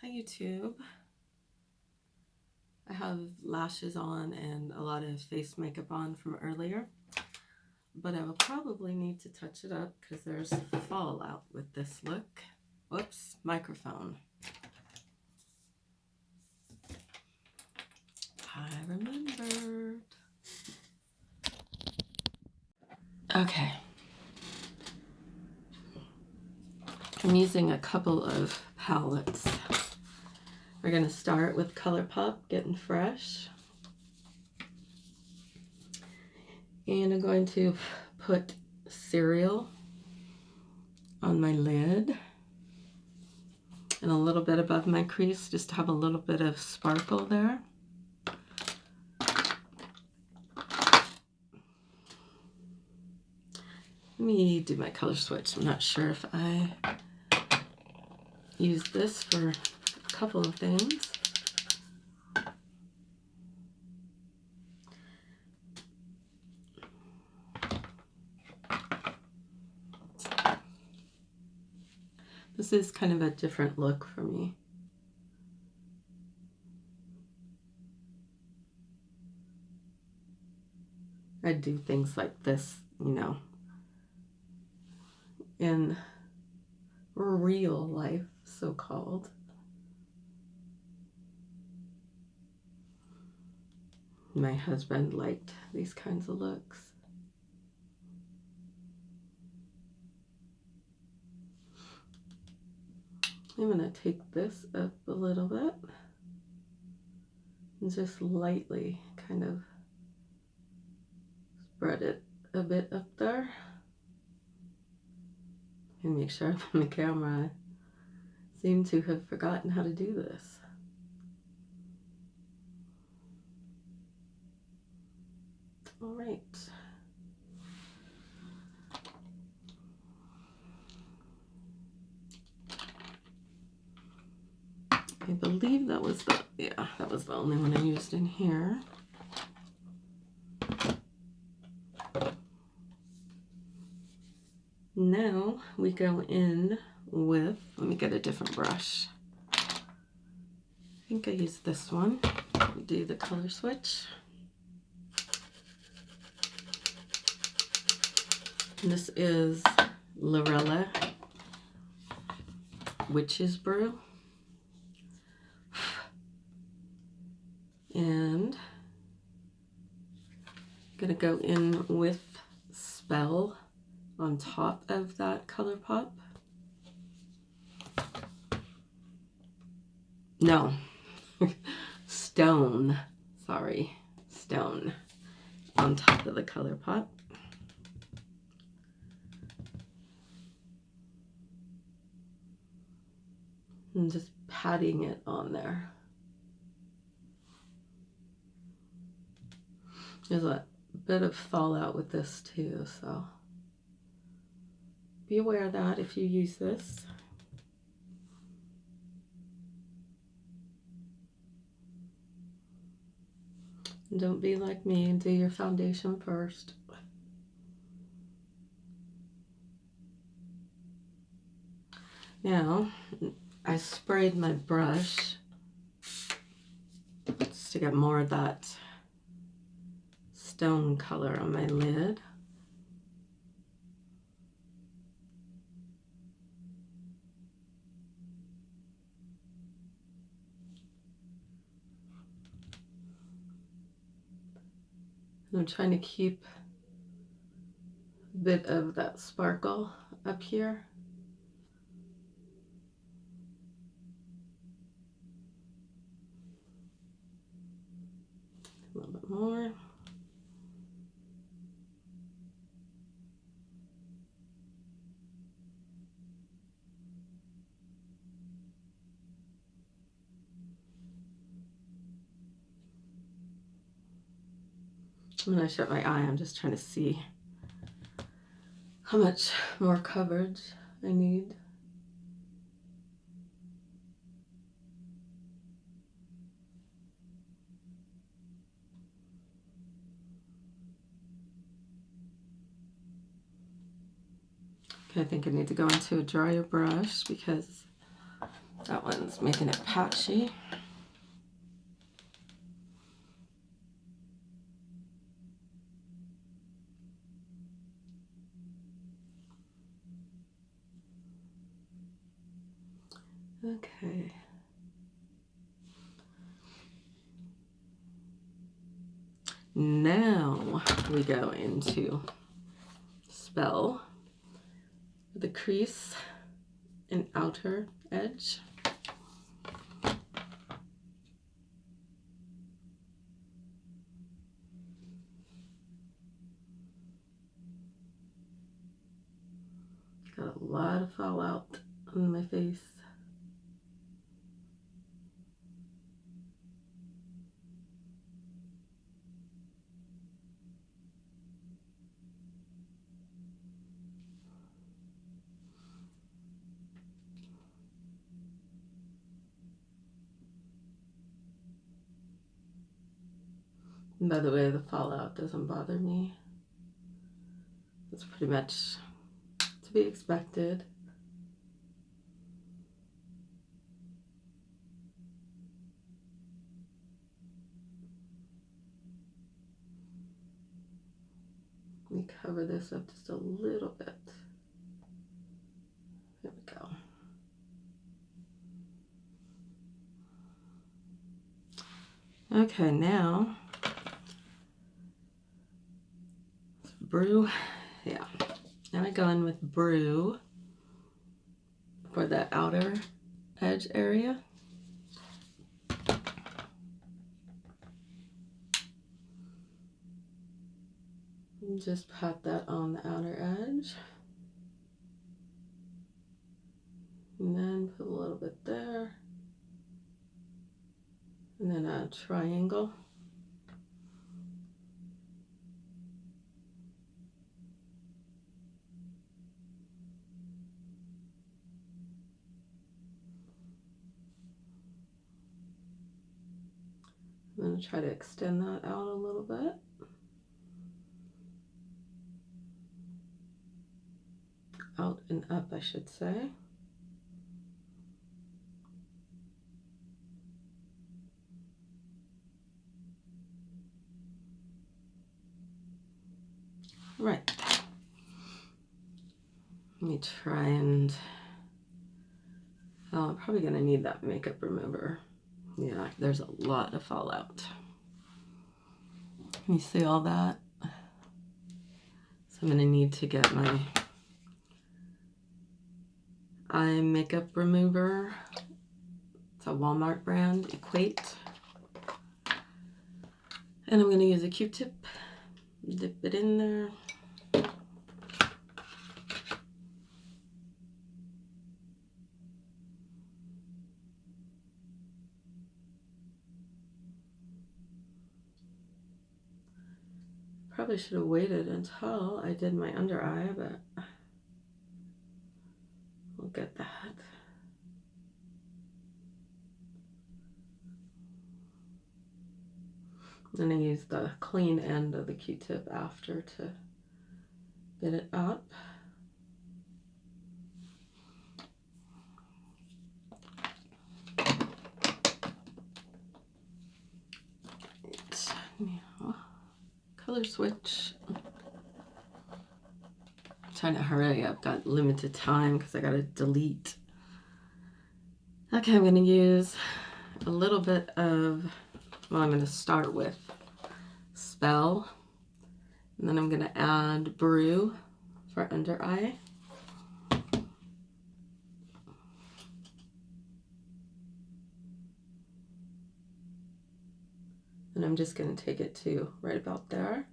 YouTube. I have lashes on and a lot of face makeup on from earlier, but I will probably need to touch it up because there's fallout with this look. Whoops, microphone. I remembered. Okay. I'm using a couple of palettes. We're going to start with ColourPop, Getting Fresh. And I'm going to put cereal on my lid and a little bit above my crease just to have a little bit of sparkle there. Let me do my color switch. I'm not sure if I use this for a couple of things. This is kind of a different look for me. I do things like this, you know, in real life, so-called. My husband liked these kinds of looks. I'm going to take this up a little bit and just lightly kind of spread it a bit up there. And make sure on the camera I seem to have forgotten how to do this. All right. I believe that was the only one I used in here. Now we go in with, let me get a different brush. I think I use this one. Do the color switch. And this is Lurella Witches Brew. And I'm gonna go in with Spell on top of that ColourPop. No, Stone, sorry, Stone on top of the ColourPop. And just patting it on there. There's a bit of fallout with this too, so be aware of that if you use this. And don't be like me and do your foundation first. Now, I sprayed my brush just to get more of that stone color on my lid. And I'm trying to keep a bit of that sparkle up here. A little bit more. When I shut my eye, I'm just trying to see how much more coverage I need. Okay, I think I need to go into a drier brush because That one's making it patchy. Okay. Now we go into spell the crease and outer edge. Got a lot of fallout on my face. And by the way, the fallout doesn't bother me. It's pretty much to be expected. Let me cover this up just a little bit. There we go. Okay, now brew. Yeah, now I go in with brew for the outer edge area. And just pat that on the outer edge. And then put a little bit there. And then a triangle. I'm going to try to extend that out a little bit. Out and up, I should say. Right. Let me try and... Oh, I'm probably going to need that makeup remover. Yeah, there's a lot of fallout. Can you see all that? So I'm going to need to get my eye makeup remover. It's a Walmart brand, Equate. And I'm going to use a Q-tip, dip it in there. Probably should have waited until I did my under eye, but we'll get that. Then I use the clean end of the Q-tip after to get it up. Now, color switch. I'm trying to hurry. I've got limited time because I got to delete. Okay, I'm going to use a little bit of, well, I'm going to start with Spell. And then I'm going to add Brew for under eye. And I'm just going to take it to right about there.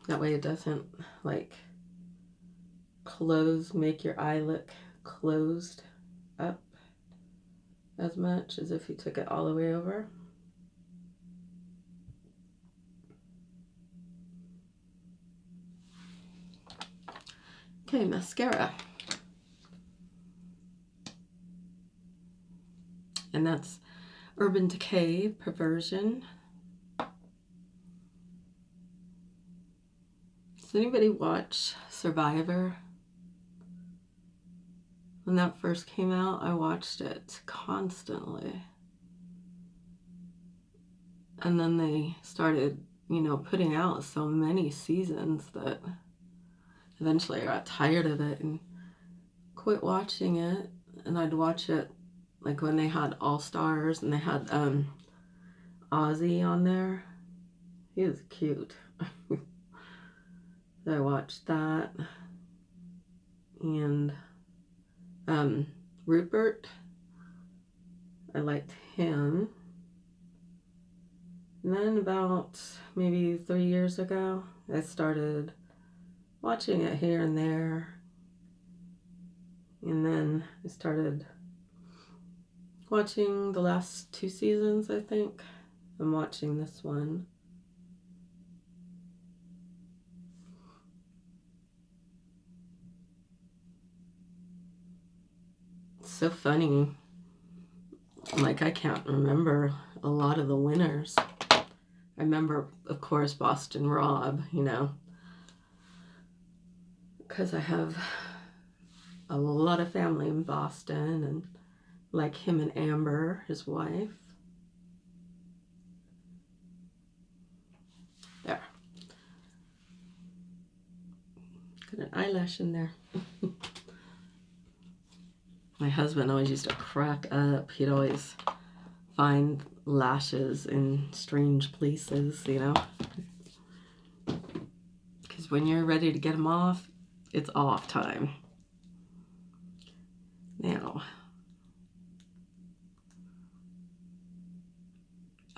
That way it doesn't like close, make your eye look closed up as much as if you took it all the way over. Okay, mascara. And that's Urban Decay Perversion. Does anybody watch Survivor? When that first came out, I watched it constantly. And then they started, putting out so many seasons that eventually I got tired of it and quit watching it. And I'd watch it like when they had All Stars and they had Ozzy on there. He was cute. I watched that. And Rupert, I liked him. And then about maybe 3 years ago, I started watching it here and there. And then I started watching the last 2 seasons, I think. I'm watching this one. It's so funny. Like, I can't remember a lot of the winners. I remember, of course, Boston Rob, because I have a lot of family in Boston, and like him and Amber, his wife. There. Got an eyelash in there. My husband always used to crack up. He'd always find lashes in strange places, Because when you're ready to get them off, it's off time. Now,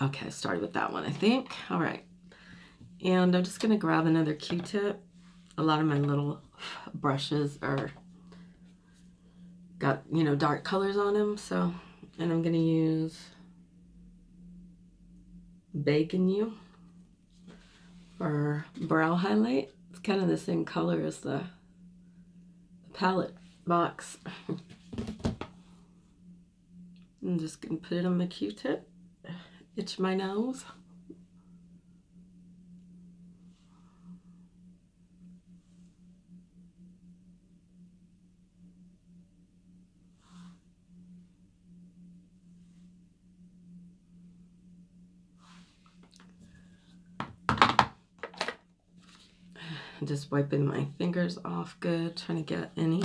okay, I started with that one, I think. All right. And I'm just going to grab another Q-tip. A lot of my little brushes are got, dark colors on them. So, and I'm going to use Bacon You for brow highlight. It's kind of the same color as the palette box. I'm just going to put it on my Q-tip. Itch my nose. Just wiping my fingers off good, trying to get any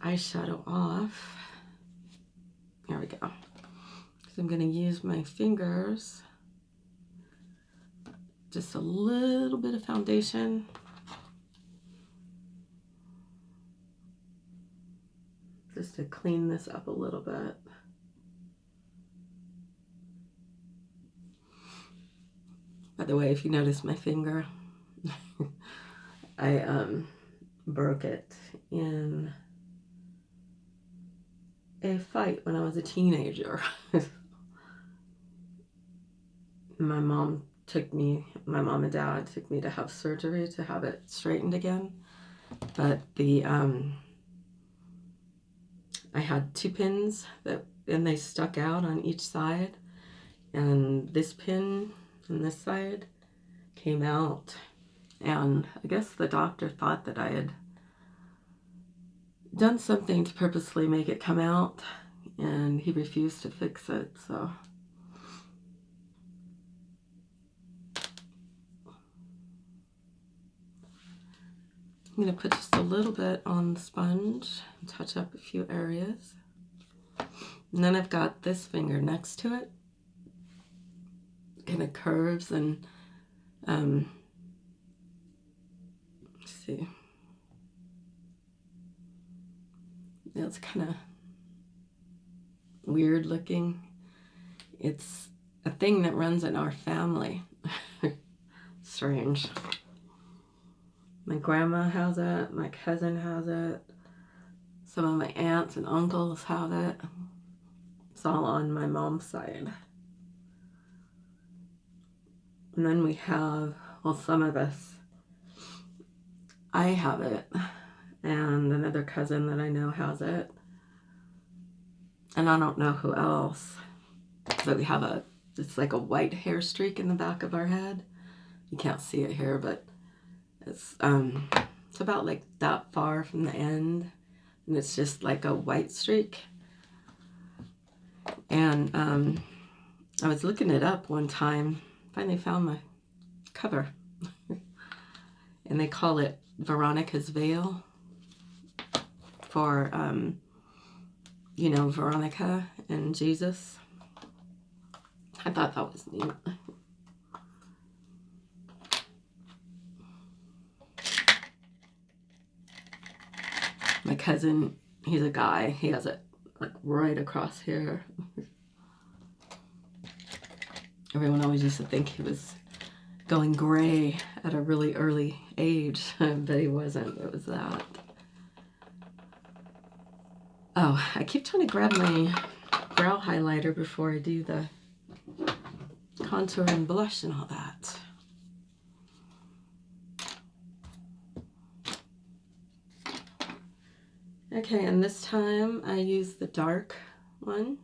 eyeshadow off. There we go. So I'm going to use my fingers, just a little bit of foundation. Just to clean this up a little bit. By the way, if you notice my finger, I broke it in a fight when I was a teenager. My mom and dad took me to have surgery to have it straightened again. But I had 2 pins and they stuck out on each side. And this pin on this side came out. And I guess the doctor thought that I had done something to purposely make it come out, and he refused to fix it, so. I'm going to put just a little bit on the sponge and touch up a few areas. And then I've got this finger next to it. Kind of curves and, let's see. It's kind of weird looking. It's a thing that runs in our family. Strange. My grandma has it, my cousin has it, some of my aunts and uncles have it. It's all on my mom's side. And then we have, well, some of us, I have it, and another cousin that I know has it. And I don't know who else. But we have it's like a white hair streak in the back of our head. You can't see it here, but it's about like that far from the end. and it's just like a white streak. And I was looking it up one time, finally found my cover, and they call it Veronica's Veil for, you know, Veronica and Jesus. I thought that was neat. My cousin, he's a guy, he has it like right across here. Everyone always used to think he was going gray at a really early age, but he wasn't. It was that. Oh, I keep trying to grab my brow highlighter before I do the contour and blush and all that. Okay, and this time I use the dark one.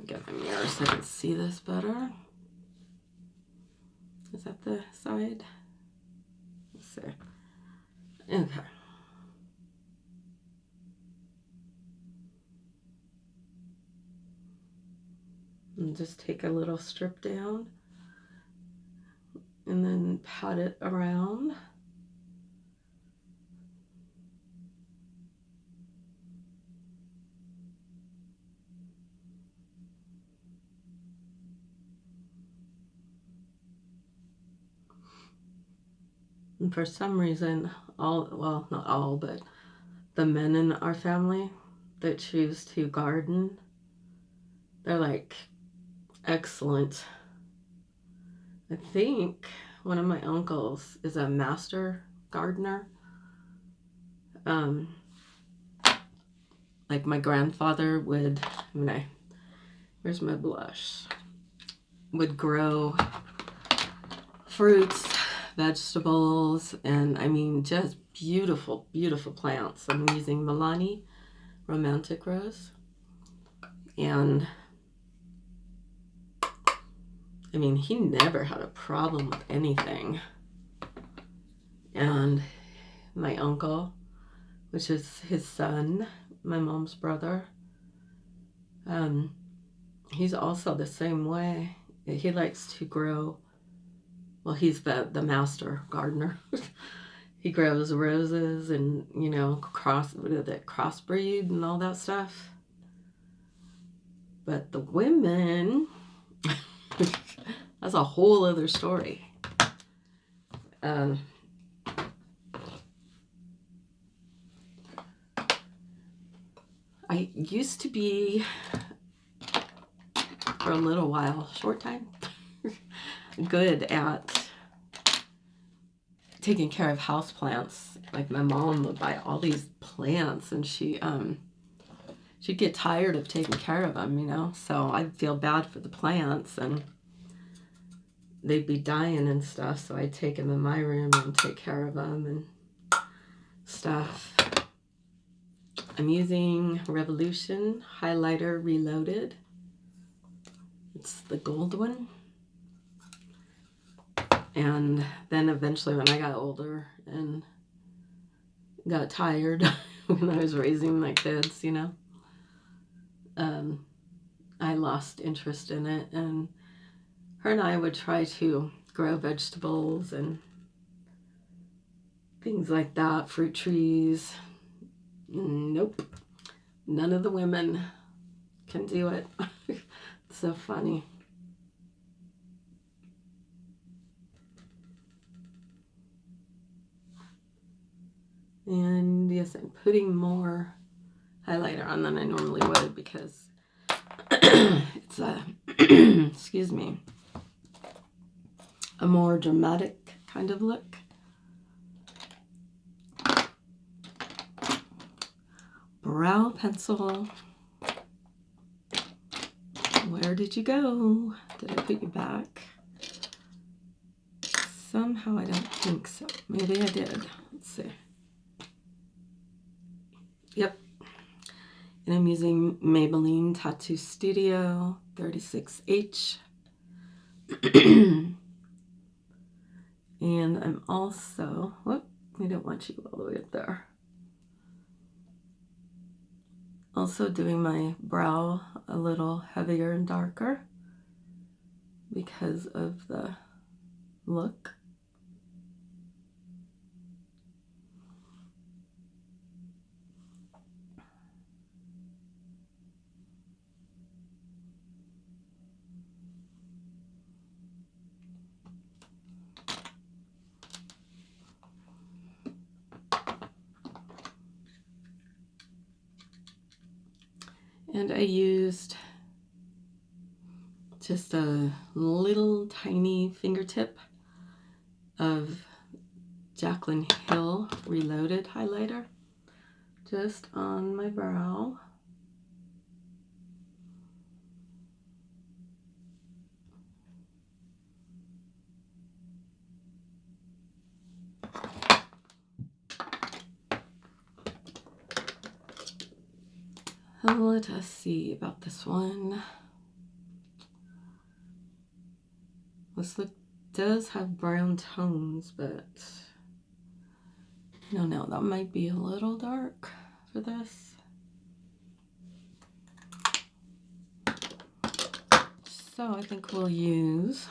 Get the mirror so I can see this better. Is that the side? Let's see. Okay. And just take a little strip down and then pat it around. And for some reason, well, not all, but the men in our family that choose to garden, they're like excellent. I think one of my uncles is a master gardener. Like my grandfather would, where's my blush? Would grow fruits, vegetables, and I mean, just beautiful, beautiful plants. I'm using Milani Romantic Rose. And I mean, he never had a problem with anything. And my uncle, which is his son, my mom's brother, he's also the same way. He likes to grow, well, he's the master gardener. He grows roses and, you know, crossbreed and all that stuff. But the women, that's a whole other story. I used to be, for a little while, short time, good at taking care of house plants. Like my mom would buy all these plants, and she'd get tired of taking care of them, you know. So I'd feel bad for the plants, and they'd be dying and stuff. So I'd take them in my room and take care of them and stuff. I'm using Revolution Highlighter Reloaded. It's the gold one. And then eventually when I got older and got tired when I was raising my kids, you know, I lost interest in it. And her and I would try to grow vegetables and things like that, fruit trees. Nope. None of the women can do it. It's so funny. And yes, I'm putting more highlighter on than I normally would because it's a, excuse me, a more dramatic kind of look. Brow pencil. Where did you go? Did I put you back? Somehow I don't think so. Maybe I did. Let's see. Yep. And I'm using Maybelline Tattoo Studio 36H. And I'm also, whoop, we don't want you all the way up there. Also doing my brow a little heavier and darker because of the look. And I used just a little tiny fingertip of Jaclyn Hill Reloaded highlighter just on my brow. Let us see about this one. This look does have brown tones, but no, that might be a little dark for this. So I think we'll use,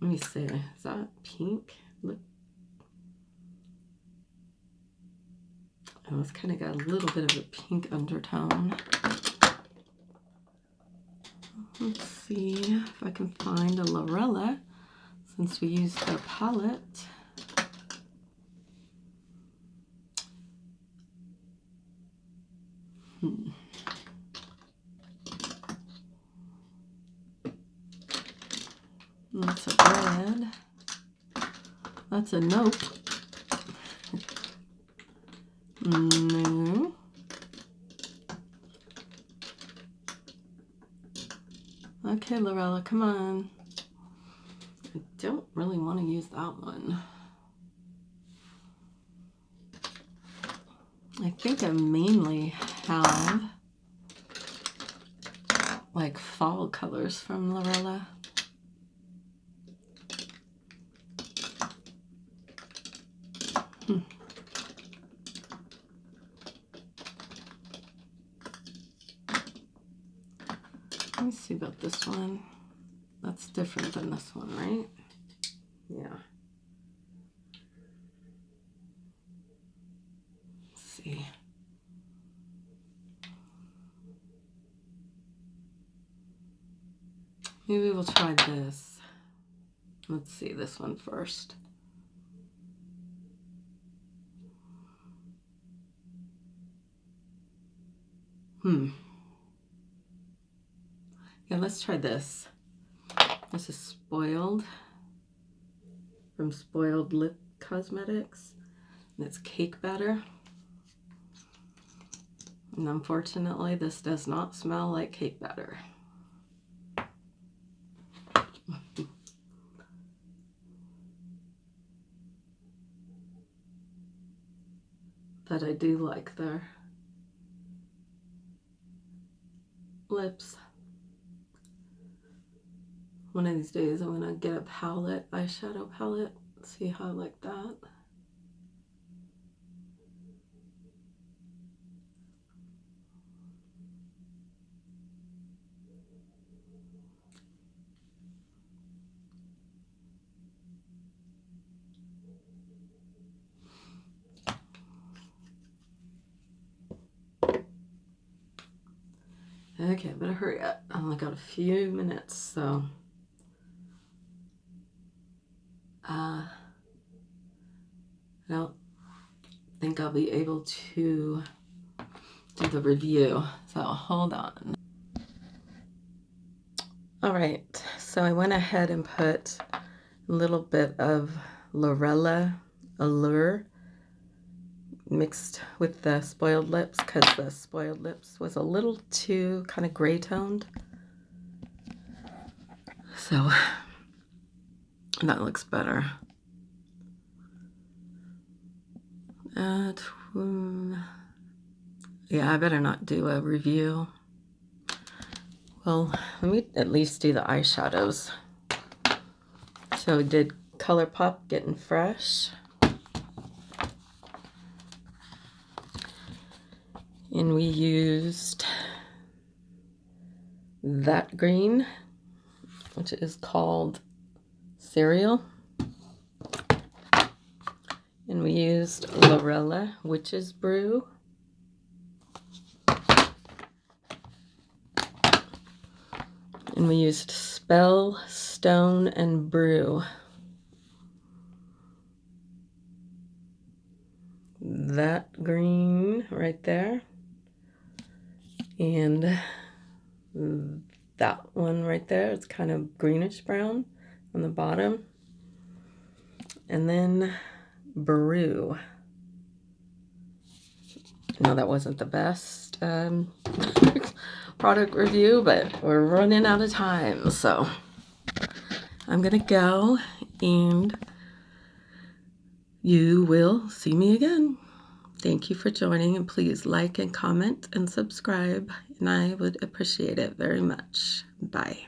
let me see, is that pink? Look. Oh, it's kind of got a little bit of a pink undertone. Let's see if I can find a Lurella since we used the palette. That's a red. That's a nope. No. Okay, Lurella, come on. I don't really want to use that one. I think I mainly have like fall colors from Lurella. Let me see about this one. That's different than this one, right? Yeah. Let's see. Maybe we'll try this. Let's see this one first. Yeah, let's try this. This is Spoiled from Spoiled Lip Cosmetics. And it's cake batter. And unfortunately, this does not smell like cake batter. But I do like their lips. One of these days I'm gonna get a palette, eyeshadow palette, see how I like that. Okay, I better hurry up. I only got a few minutes, so I don't think I'll be able to do the review. So hold on. All right, so I went ahead and put a little bit of Lurella Allure mixed with the Spoiled Lips because the Spoiled Lips was a little too kind of gray toned. So that looks better. Yeah, I better not do a review. Well, let me at least do the eyeshadows. So we did ColourPop Getting Fresh. And we used that green, which is called Cereal. And we used Lurella Witches Brew. And we used Spell, Stone, and Brew. That green right there. And that one right there, it's kind of greenish brown on the bottom. And then Brew. No, that wasn't the best product review, but we're running out of time, so I'm gonna go, and you will see me again. Thank you for joining, and please like and comment and subscribe, and I would appreciate it very much. Bye.